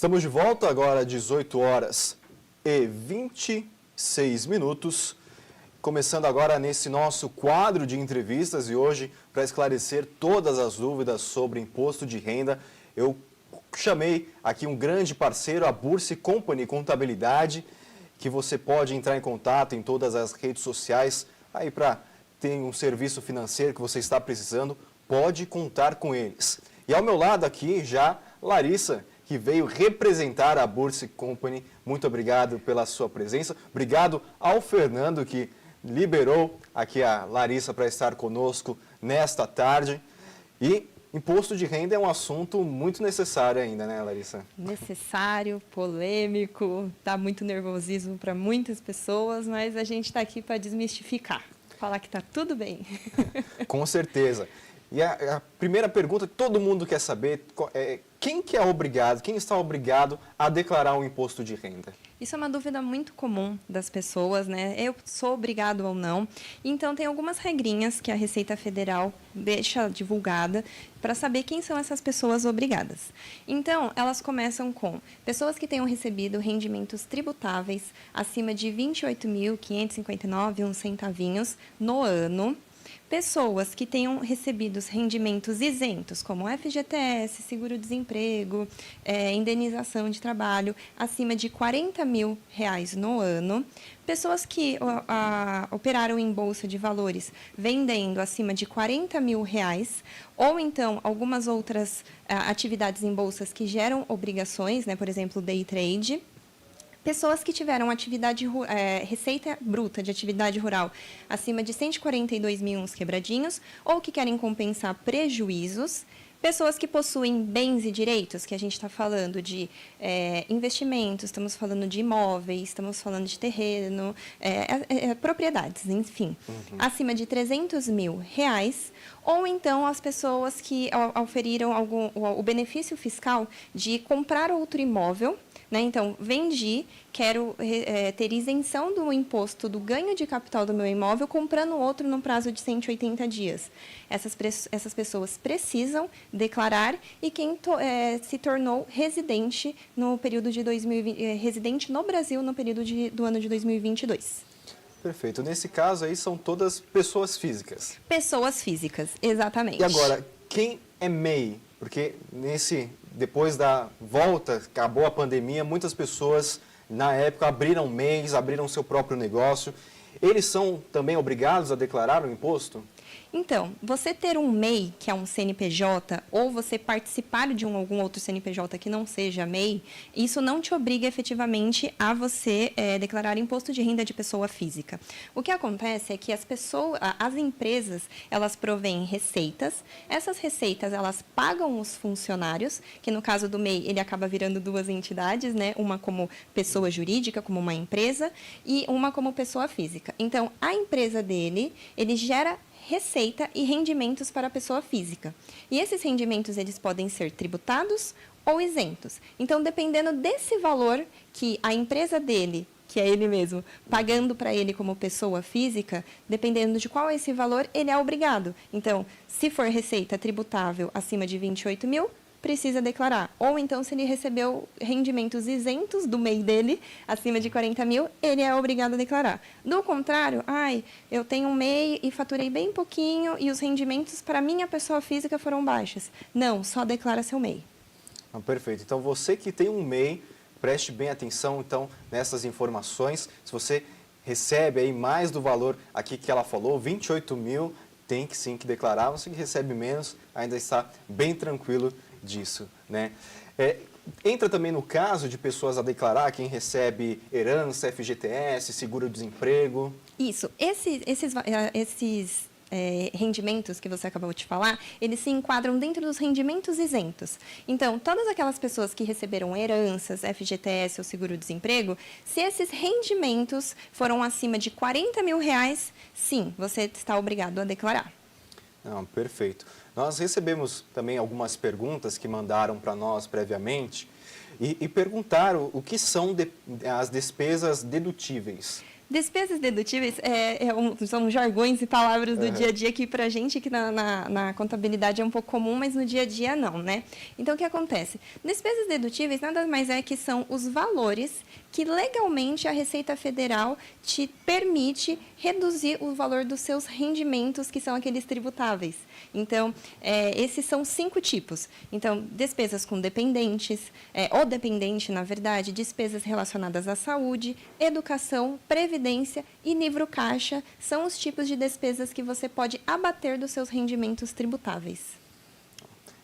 Estamos de volta agora às 18 horas e 26 minutos, começando agora nesse nosso quadro de entrevistas e hoje, para esclarecer todas as dúvidas sobre imposto de renda, eu chamei aqui um grande parceiro, a Bursi Company Contabilidade, que você pode entrar em contato em todas as redes sociais, aí para ter um serviço financeiro que você está precisando, pode contar com eles. E ao meu lado aqui já Larissa, que veio representar a Bursi Company. Muito obrigado pela sua presença. Obrigado ao Fernando, que liberou aqui a Larissa para estar conosco nesta tarde. E imposto de renda é um assunto muito necessário ainda, né, Larissa? Necessário, polêmico, dá muito nervosismo para muitas pessoas, mas a gente está aqui para desmistificar, falar que está tudo bem. Com certeza. E a primeira pergunta que todo mundo quer saber é quem que é obrigado, quem está obrigado a declarar um imposto de renda? Isso é uma dúvida muito comum das pessoas, né? Eu sou obrigado ou não? Então, tem algumas regrinhas que a Receita Federal deixa divulgada para saber quem são essas pessoas obrigadas. Então, elas começam com pessoas que tenham recebido rendimentos tributáveis acima de R$ 28.559,01 no ano. Pessoas que tenham recebido rendimentos isentos, como FGTS, seguro-desemprego, indenização de trabalho, acima de R$ 40.000 no ano. Pessoas que operaram em bolsa de valores vendendo acima de R$ 40.000, ou então algumas outras atividades em bolsas que geram obrigações, né, por exemplo, day trade. Pessoas que tiveram receita bruta de atividade rural acima de 142 mil uns quebradinhos ou que querem compensar prejuízos. Pessoas que possuem bens e direitos, que a gente está falando de investimentos, estamos falando de imóveis, estamos falando de terreno, propriedades, enfim, acima de R$ 300.000. Ou então as pessoas que oferiram o benefício fiscal de comprar outro imóvel, né? Então, vendi, quero ter isenção do imposto do ganho de capital do meu imóvel, comprando outro no prazo de 180 dias. Essas pessoas precisam declarar e quem se tornou residente no período de residente no Brasil no período do ano de 2022. Perfeito. Nesse caso aí são todas pessoas físicas. Pessoas físicas, exatamente. E agora, quem é MEI? Porque depois da volta, acabou a pandemia, muitas pessoas na época abriram MEIs, abriram seu próprio negócio. Eles são também obrigados a declarar o imposto? Então, você ter um MEI, que é um CNPJ, ou você participar de algum outro CNPJ que não seja MEI, isso não te obriga efetivamente a você declarar imposto de renda de pessoa física. O que acontece é que as empresas, elas provêm receitas, essas receitas, elas pagam os funcionários, que no caso do MEI, ele acaba virando duas entidades, né? Uma como pessoa jurídica, como uma empresa, e uma como pessoa física. Então, a empresa dele, ele gera receita e rendimentos para a pessoa física. E esses rendimentos, eles podem ser tributados ou isentos. Então, dependendo desse valor que a empresa dele, que é ele mesmo, pagando para ele como pessoa física, dependendo de qual é esse valor, ele é obrigado. Então, se for receita tributável acima de 28 mil, precisa declarar. Ou então, se ele recebeu rendimentos isentos do MEI dele, acima de 40 mil, ele é obrigado a declarar. Do contrário, eu tenho um MEI e faturei bem pouquinho e os rendimentos para minha pessoa física foram baixos. Não, só declara seu MEI. Perfeito. Então, você que tem um MEI, preste bem atenção então nessas informações. Se você recebe aí mais do valor aqui que ela falou, 28 mil, tem que sim que declarar. Você que recebe menos, ainda está bem tranquilo disso, né? Entra também no caso de pessoas a declarar quem recebe herança, FGTS, seguro-desemprego. Isso. Esses rendimentos que você acabou de falar, eles se enquadram dentro dos rendimentos isentos. Então, todas aquelas pessoas que receberam heranças, FGTS ou seguro-desemprego, se esses rendimentos foram acima de R$ 40 mil, sim, você está obrigado a declarar. Não, perfeito. Nós recebemos também algumas perguntas que mandaram para nós previamente e perguntaram o que são as despesas dedutíveis. Despesas dedutíveis são jargões e palavras do dia a dia que para a gente que na contabilidade é um pouco comum, mas no dia a dia não, né? Então, o que acontece? Despesas dedutíveis nada mais é que são os valores que legalmente a Receita Federal te permite reduzir o valor dos seus rendimentos, que são aqueles tributáveis. Então, esses são 5 tipos. Então, despesas com dependentes, ou dependente, na verdade, despesas relacionadas à saúde, educação, previdência e livro caixa são os tipos de despesas que você pode abater dos seus rendimentos tributáveis.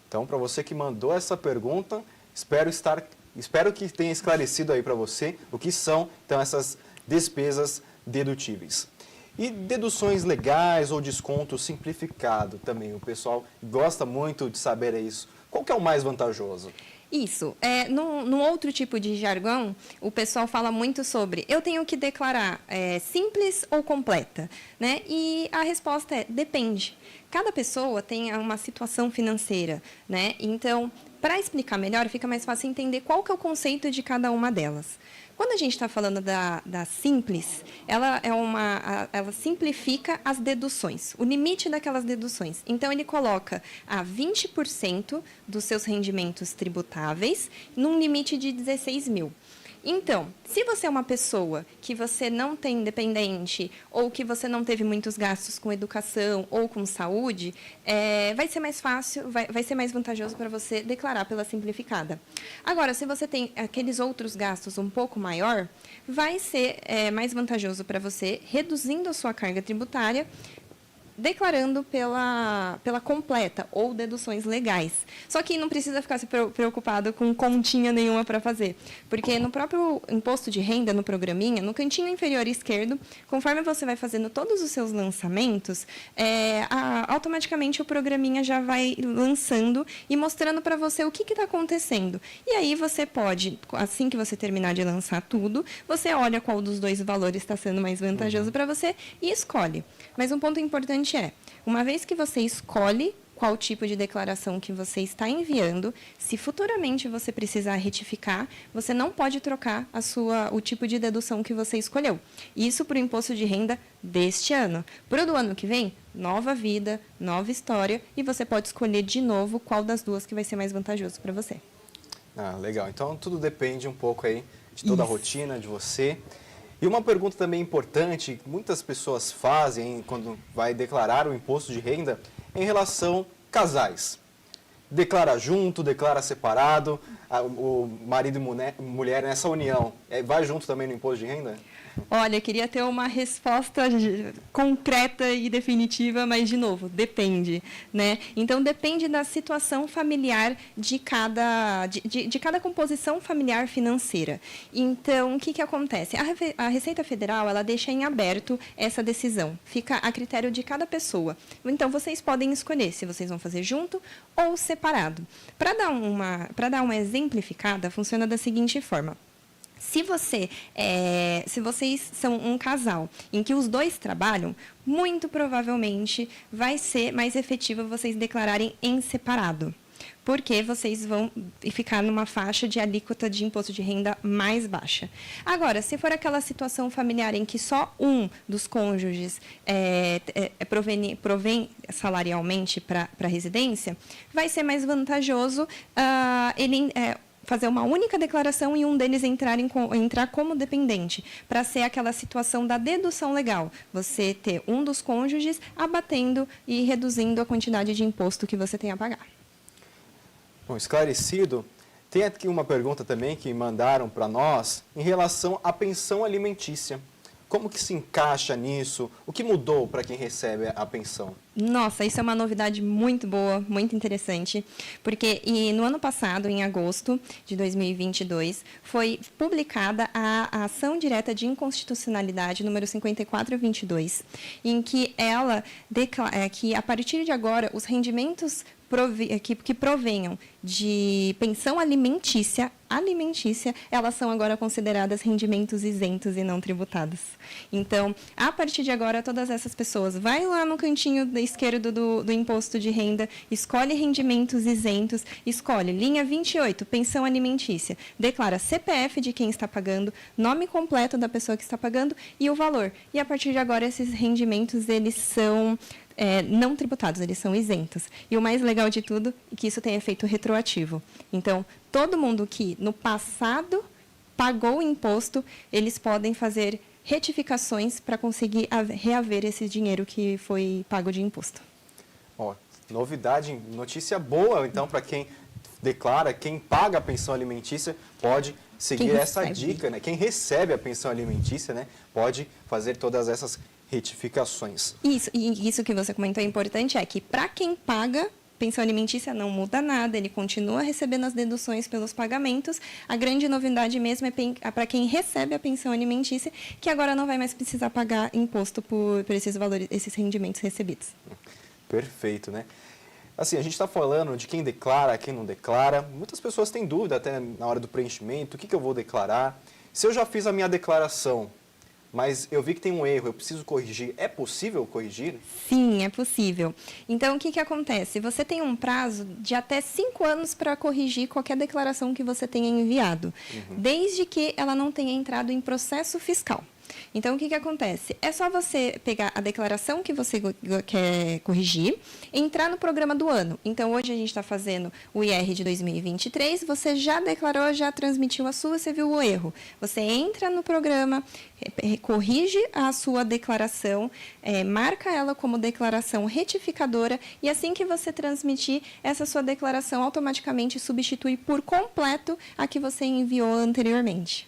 Então, para você que mandou essa pergunta, espero que tenha esclarecido aí para você o que são, então, essas despesas dedutíveis. E deduções legais ou desconto simplificado também, o pessoal gosta muito de saber isso. Qual que é o mais vantajoso? Isso. Num outro tipo de jargão, o pessoal fala muito sobre eu tenho que declarar simples ou completa, né? E a resposta é depende. Cada pessoa tem uma situação financeira, né? Então, para explicar melhor, fica mais fácil entender qual que é o conceito de cada uma delas. Quando a gente está falando da simples, ela simplifica as deduções, o limite daquelas deduções. Então, ele coloca a 20% dos seus rendimentos tributáveis num limite de 16 mil. Então, se você é uma pessoa que você não tem dependente ou que você não teve muitos gastos com educação ou com saúde, vai ser mais fácil, vai ser mais vantajoso para você declarar pela simplificada. Agora, se você tem aqueles outros gastos um pouco maior, vai ser mais vantajoso para você, reduzindo a sua carga tributária, declarando pela completa ou deduções legais. Só que não precisa ficar se preocupado com continha nenhuma para fazer, porque no próprio imposto de renda, no programinha, no cantinho inferior esquerdo, conforme você vai fazendo todos os seus lançamentos, automaticamente o programinha já vai lançando e mostrando para você o que está acontecendo. E aí você pode, assim que você terminar de lançar tudo, você olha qual dos dois valores está sendo mais vantajoso para você e escolhe. Mas um ponto importante uma vez que você escolhe qual tipo de declaração que você está enviando, se futuramente você precisar retificar, você não pode trocar o tipo de dedução que você escolheu. Isso para o imposto de renda deste ano. Para o do ano que vem, nova vida, nova história, e você pode escolher de novo qual das duas que vai ser mais vantajoso para você. Legal. Então, tudo depende um pouco aí de toda a rotina de você. E uma pergunta também importante, que muitas pessoas fazem quando vai declarar o imposto de renda, em relação casais. Declara junto, declara separado, o marido e mulher nessa união, vai junto também no imposto de renda? Olha, queria ter uma resposta concreta e definitiva, mas, de novo, depende, né? Então, depende da situação familiar de cada composição familiar financeira. Então, o que acontece? A Receita Federal, ela deixa em aberto essa decisão. Fica a critério de cada pessoa. Então, vocês podem escolher se vocês vão fazer junto ou separado. Para dar uma exemplificada, funciona da seguinte forma. Se vocês são um casal em que os dois trabalham, muito provavelmente vai ser mais efetivo vocês declararem em separado, porque vocês vão ficar numa faixa de alíquota de imposto de renda mais baixa. Agora, se for aquela situação familiar em que só um dos cônjuges provém salarialmente para a residência, vai ser mais vantajoso fazer uma única declaração e um deles entrar como dependente, para ser aquela situação da dedução legal. Você ter um dos cônjuges abatendo e reduzindo a quantidade de imposto que você tem a pagar. Bom, esclarecido. Tem aqui uma pergunta também que mandaram para nós em relação à pensão alimentícia. Como que se encaixa nisso? O que mudou para quem recebe a pensão? Nossa, isso é uma novidade muito boa, muito interessante, porque no ano passado, em agosto de 2022, foi publicada a ação direta de inconstitucionalidade número 5422, em que ela declara que, a partir de agora, os rendimentos que provenham de pensão alimentícia, elas são agora consideradas rendimentos isentos e não tributados. Então, a partir de agora, todas essas pessoas, vai lá no cantinho esquerdo do imposto de renda, escolhe rendimentos isentos, escolhe linha 28, pensão alimentícia, declara CPF de quem está pagando, nome completo da pessoa que está pagando e o valor. E a partir de agora, esses rendimentos, eles são não tributados, eles são isentos. E o mais legal de tudo é que isso tem efeito retroativo. Então, todo mundo que no passado pagou o imposto, eles podem fazer retificações para conseguir reaver esse dinheiro que foi pago de imposto. Ó, novidade, notícia boa, então, para quem declara, quem paga a pensão alimentícia pode seguir essa dica, né? Quem recebe a pensão alimentícia, né, pode fazer todas essas retificações. Isso que você comentou é importante, é que para quem paga pensão alimentícia não muda nada, ele continua recebendo as deduções pelos pagamentos. A grande novidade mesmo é para quem recebe a pensão alimentícia, que agora não vai mais precisar pagar imposto por esses valores, esses rendimentos recebidos. Perfeito, né? Assim, a gente está falando de quem declara, quem não declara. Muitas pessoas têm dúvida até na hora do preenchimento, o que eu vou declarar. Se eu já fiz a minha declaração, mas eu vi que tem um erro, eu preciso corrigir. É possível corrigir? Sim, é possível. Então, o que acontece? Você tem um prazo de até 5 anos para corrigir qualquer declaração que você tenha enviado, desde que ela não tenha entrado em processo fiscal. Então, o que acontece? É só você pegar a declaração que você quer corrigir, entrar no programa do ano. Então, hoje a gente está fazendo o IR de 2023, você já declarou, já transmitiu a sua, você viu o erro. Você entra no programa, corrige a sua declaração, marca ela como declaração retificadora e assim que você transmitir, essa sua declaração automaticamente substitui por completo a que você enviou anteriormente.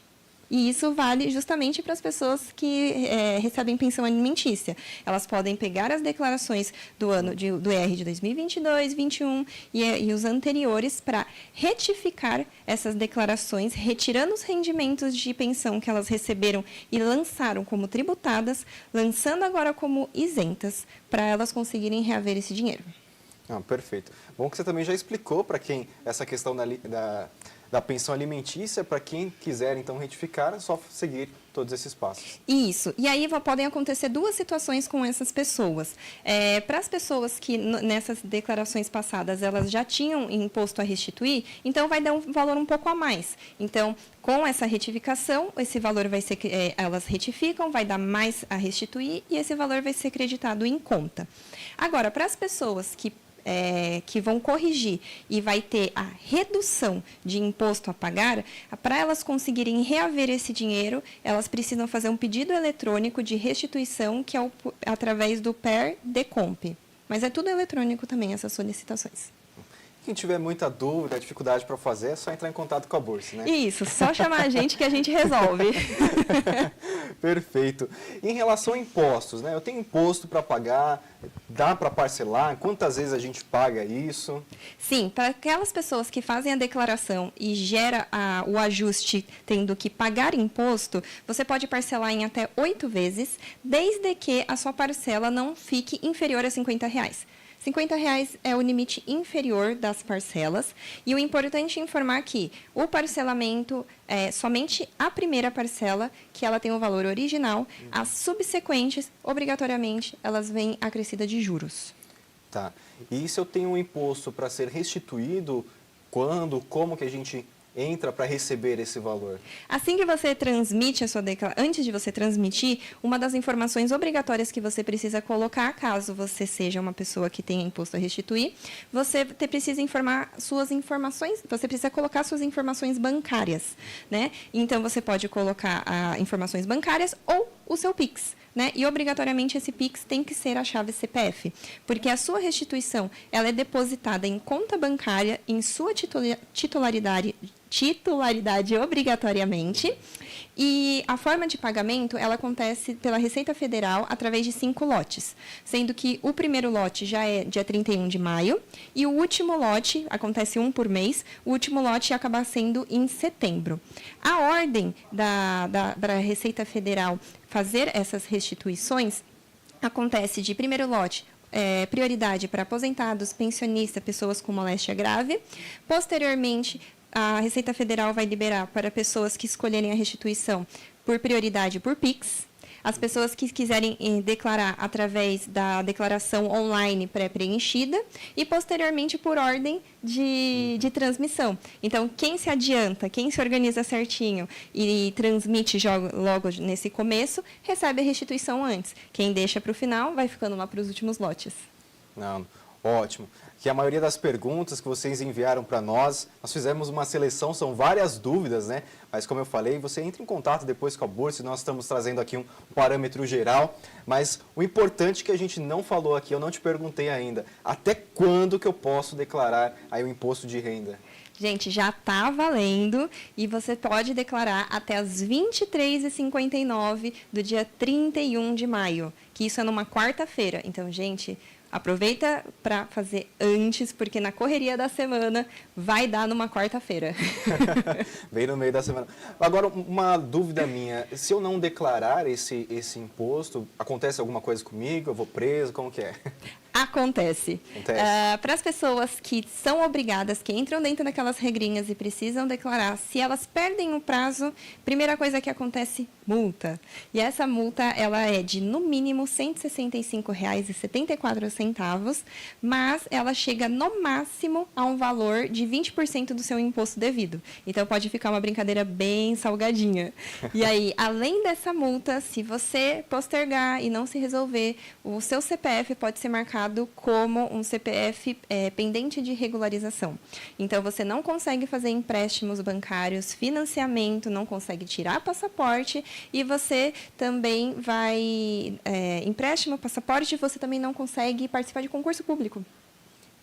E isso vale justamente para as pessoas que recebem pensão alimentícia. Elas podem pegar as declarações do ano do ER de 2022, 2021 e os anteriores para retificar essas declarações, retirando os rendimentos de pensão que elas receberam e lançaram como tributadas, lançando agora como isentas, para elas conseguirem reaver esse dinheiro. Perfeito. Bom que você também já explicou para quem essa questão da pensão alimentícia, para quem quiser, então, retificar, é só seguir todos esses passos. Isso. E aí podem acontecer duas situações com essas pessoas. Para as pessoas que, nessas declarações passadas, elas já tinham imposto a restituir, então vai dar um valor um pouco a mais. Então, com essa retificação, esse valor vai ser, elas retificam, vai dar mais a restituir e esse valor vai ser creditado em conta. Agora, para as pessoas que vão corrigir e vai ter a redução de imposto a pagar, para elas conseguirem reaver esse dinheiro, elas precisam fazer um pedido eletrônico de restituição, que é através do PER-DECOMP. Mas é tudo eletrônico também, essas solicitações. Quem tiver muita dúvida, dificuldade para fazer, é só entrar em contato com a Bursi, né? Isso, só chamar a gente que a gente resolve. Perfeito. Em relação a impostos, né? Eu tenho imposto para pagar, dá para parcelar? Quantas vezes a gente paga isso? Sim, para aquelas pessoas que fazem a declaração e gera o ajuste tendo que pagar imposto, você pode parcelar em até 8 vezes, desde que a sua parcela não fique inferior a R$50. R$50 é o limite inferior das parcelas. E o importante é informar que o parcelamento é somente a primeira parcela, que ela tem o valor original. As subsequentes, obrigatoriamente, elas vêm acrescida de juros. Tá. E se eu tenho um imposto para ser restituído, quando, como que a gente entra para receber esse valor? Assim que você transmite a sua declaração, antes de você transmitir, uma das informações obrigatórias que você precisa colocar, caso você seja uma pessoa que tenha imposto a restituir, você precisa informar suas informações, você precisa colocar suas informações bancárias, né? Então, você pode colocar informações bancárias ou o seu Pix, né? E, obrigatoriamente, esse Pix tem que ser a chave CPF, porque a sua restituição ela é depositada em conta bancária, em sua titularidade obrigatoriamente, e a forma de pagamento ela acontece pela Receita Federal através de 5 lotes, sendo que o primeiro lote já é dia 31 de maio e o último lote, acontece um por mês, o último lote acaba sendo em setembro. A ordem da Receita Federal fazer essas restituições acontece de primeiro lote prioridade para aposentados, pensionistas, pessoas com moléstia grave. Posteriormente, a Receita Federal vai liberar para pessoas que escolherem a restituição por prioridade por Pix. As pessoas que quiserem declarar através da declaração online pré-preenchida e, posteriormente, por ordem de transmissão. Então, quem se adianta, quem se organiza certinho e transmite logo nesse começo, recebe a restituição antes. Quem deixa para o final, vai ficando lá para os últimos lotes. Não, ótimo. Que a maioria das perguntas que vocês enviaram para nós fizemos uma seleção, são várias dúvidas, né? Mas como eu falei, você entra em contato depois com a Bursi, nós estamos trazendo aqui um parâmetro geral, mas o importante que a gente não falou aqui, eu não te perguntei ainda, até quando que eu posso declarar aí o imposto de renda? Gente, já está valendo e você pode declarar até as 23h59 do dia 31 de maio, que isso é numa quarta-feira. Então, gente, aproveita para fazer antes, porque na correria da semana vai dar numa quarta-feira. Bem no meio da semana. Agora, uma dúvida minha, se eu não declarar esse imposto, acontece alguma coisa comigo? Eu vou preso? Como que é? Acontece. Para as pessoas que são obrigadas, que entram dentro daquelas regrinhas e precisam declarar, se elas perdem o prazo, primeira coisa que acontece, multa. E essa multa, ela é de, no mínimo, R$ 165,74, mas ela chega, no máximo, a um valor de 20% do seu imposto devido. Então, pode ficar uma brincadeira bem salgadinha. E aí, além dessa multa, se você postergar e não se resolver, o seu CPF pode ser marcado como um CPF pendente de regularização. Então, você não consegue fazer empréstimos bancários, financiamento, não consegue tirar passaporte e você também vai... empréstimo, passaporte, você também não consegue participar de concurso público.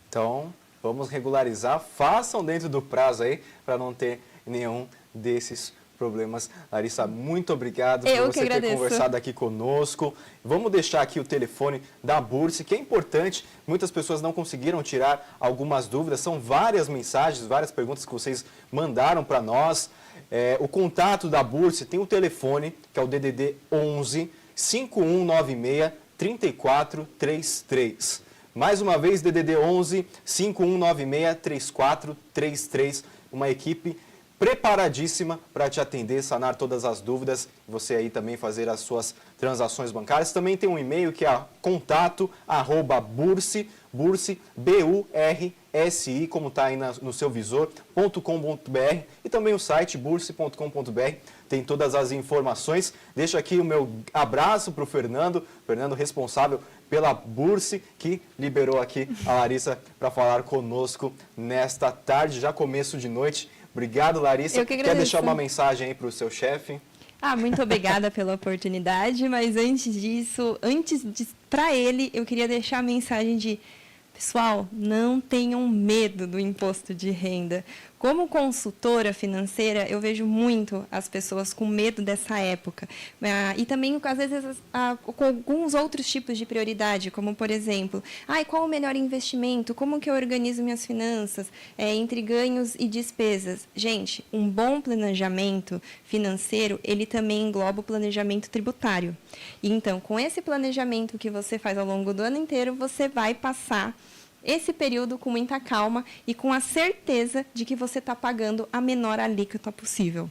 Então, vamos regularizar, façam dentro do prazo aí, para não ter nenhum desses problemas. Larissa, muito obrigado por você ter conversado aqui conosco. Vamos deixar aqui o telefone da Bursi, que é importante. Muitas pessoas não conseguiram tirar algumas dúvidas. São várias mensagens, várias perguntas que vocês mandaram para nós. O contato da Bursi tem o telefone, que é o DDD 11 5196 3433. Mais uma vez, DDD 11 5196 3433. Uma equipe preparadíssima para te atender, sanar todas as dúvidas, você aí também fazer as suas transações bancárias. Também tem um e-mail que é contato@bursi, B-U-R-S-I, como está aí no seu visor, .com.br, e também o site bursi.com.br, tem todas as informações. Deixo aqui o meu abraço para o Fernando responsável pela Bursi, que liberou aqui a Larissa para falar conosco nesta tarde, já começo de noite. Obrigado, Larissa. Eu que agradeço. Quer deixar uma mensagem aí para o seu chefe? Muito obrigada pela oportunidade, mas antes disso, para ele, eu queria deixar a mensagem de: pessoal, não tenham medo do imposto de renda. Como consultora financeira, eu vejo muito as pessoas com medo dessa época. E também, às vezes, com alguns outros tipos de prioridade, como, por exemplo, qual o melhor investimento? Como que eu organizo minhas finanças entre ganhos e despesas? Gente, um bom planejamento financeiro, ele também engloba o planejamento tributário. E, então, com esse planejamento que você faz ao longo do ano inteiro, você vai passar esse período com muita calma e com a certeza de que você está pagando a menor alíquota possível.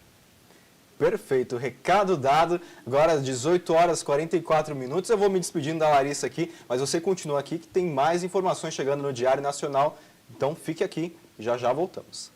Perfeito, recado dado. Agora às 18h44. Eu vou me despedindo da Larissa aqui, mas você continua aqui que tem mais informações chegando no Diário Nacional. Então fique aqui, já já voltamos.